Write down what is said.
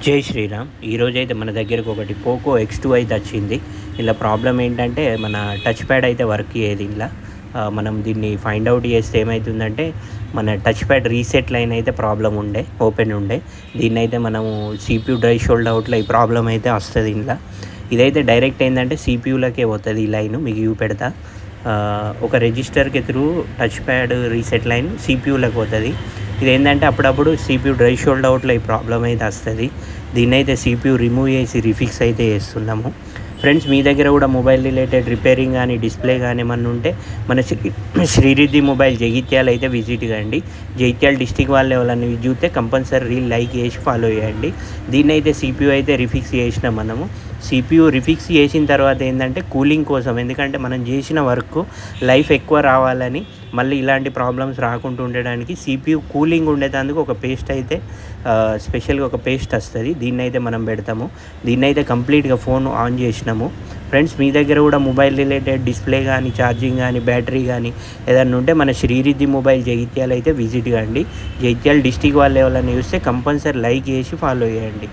జై శ్రీరామ్. ఈరోజైతే మన దగ్గరకు ఒకటి పోకో X2 అయితే వచ్చింది. ఇలా ప్రాబ్లం ఏంటంటే మన టచ్ ప్యాడ్ అయితే వర్క్ చేయదు ఇలా. మనం దీన్ని ఫైండ్ అవుట్ చేస్తే ఏమవుతుందంటే మన టచ్ ప్యాడ్ రీసెట్ లైన్ అయితే ప్రాబ్లం ఓపెన్ ఉండే. దీన్నైతే మనము CPU డ్రై షోల్డ్ అవుట్లో ఈ ప్రాబ్లం అయితే వస్తుంది ఇలా. ఇదైతే డైరెక్ట్ ఏంటంటే CPUలకే పోతుంది ఈ లైన్. మీకు చూపెడతా. ఒక రిజిస్టర్కి through touch pad reset line CPUలకు పోతుంది. ఇదేంటంటే అప్పుడప్పుడు CPU డ్రై షోల్డ్ అవుట్లో ఈ ప్రాబ్లం అయితే వస్తుంది. దీన్నైతే CPU రిమూవ్ చేసి రిఫిక్స్ అయితే చేస్తున్నాము. ఫ్రెండ్స్, మీ దగ్గర కూడా మొబైల్ రిలేటెడ్ రిపేరింగ్ కానీ డిస్ప్లే కానీ ఏమన్నా ఉంటే మన శ్రీరిద్ధి మొబైల్ జగిత్యాల అయితే విజిట్ కండి. జగిత్యాల డిస్టిక్ వాళ్ళు ఎవరైనా చూస్తే కంపల్సరీ లైక్ చేసి ఫాలో చేయండి. దీన్ని అయితే CPU అయితే రిఫిక్స్ చేసినాం మనము. CPU రిఫిక్స్ చేసిన తర్వాత ఏంటంటే కూలింగ్ కోసం, ఎందుకంటే మనం చేసిన వర్క్ లైఫ్ ఎక్కువ రావాలని, మళ్ళీ ఇలాంటి ప్రాబ్లమ్స్ రాకుండా ఉండడానికి CPU కూలింగ్ ఉండేటందుకు ఒక పేస్ట్ అయితే స్పెషల్గా ఒక పేస్ట్ వస్తుంది. దీన్ని అయితే మనం పెడతాము. దీన్ని అయితే కంప్లీట్గా ఫోన్ ఆన్ చేసినాము. ఫ్రెండ్స్, మీ దగ్గర కూడా మొబైల్ రిలేటెడ్ డిస్ప్లే కానీ ఛార్జింగ్ కానీ బ్యాటరీ కానీ ఏదైనా ఉంటే మన శ్రీరిద్ధి మొబైల్ జగిత్యాల అయితే విజిట్ కండి. జగిత్యాల డిస్టిక్ వాళ్ళు ఎవరైనా చూస్తే కంపల్సరీ లైక్ చేసి ఫాలో చేయండి.